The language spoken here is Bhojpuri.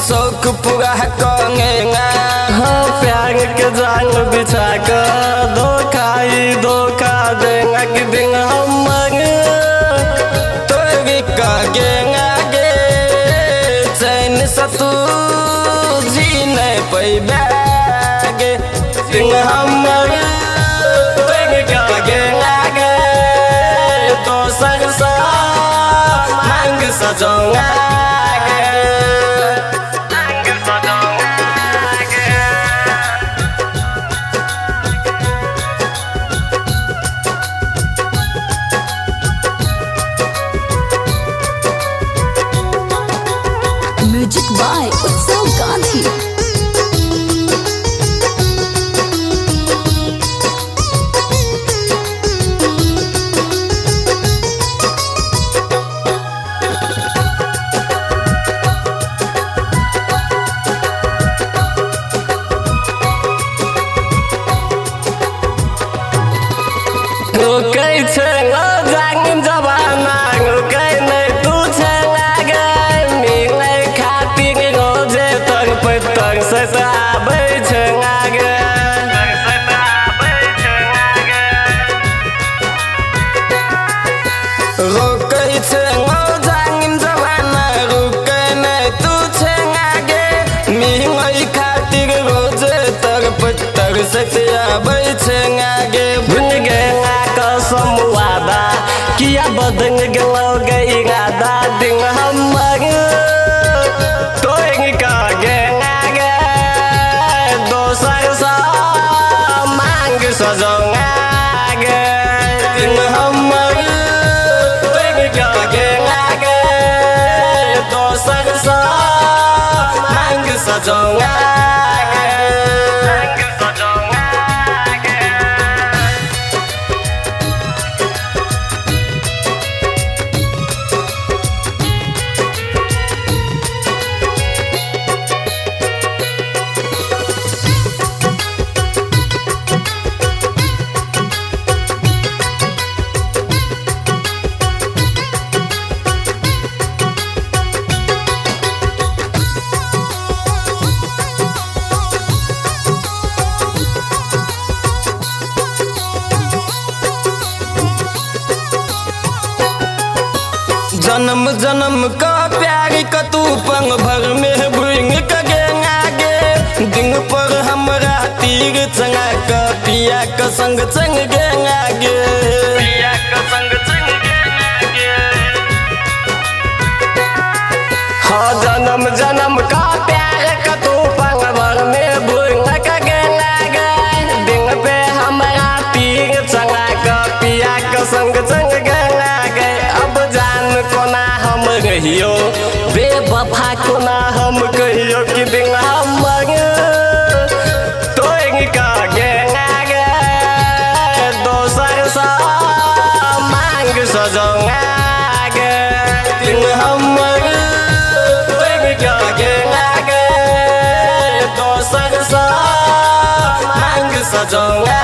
शौक पूरा करेंगा। हाँ प्यार के जाल बिछा कर धोखा देंगा कि दिन हमर तोरी करेंगा गे चैन से तू जी नहीं पैबा गे दिन हमर तोरी करेंगा गे दोसर से मांग सजोंगा म्यूजिक बाय उत्सव गांधी। रुकै छै जागिन जमाना रुकै नहीं तू छे मिले खातिर रोजे तर से आबै छै आगे रोकै छै जागिन जमाना रुकै नहीं तू छे आगे मिले खातिर रोजे तर से आबै छै आगे भूल गया कसम वादा किया बदल गलो गई इरादा दिन हमर तोड़ का गे दोसर सा मांग सजोंगा गे दिन हमर तोड़ का गे दोसर सा मांग सजोंगा जन्म जन्म का प्यार का तू पल भर में भूल के आगे दिन पर हमरा तीर चंगा का पिया का संग चंग गे आगे पिया का संग चंग गे हाँ जन्म जन्म का प्यार का तू पल भर में भूल के आगे दिन पे हमरा तीर चंगा का पिया का संग चंग गे आगे अब जान कोना हम रहियो बेवफा कोना हम कहियो कि दिन हमर तोड़ का गे दोसर सा मांग सजोंगा गे दिन हमर तोड़ का गे दोसर सा मांग सजोंगा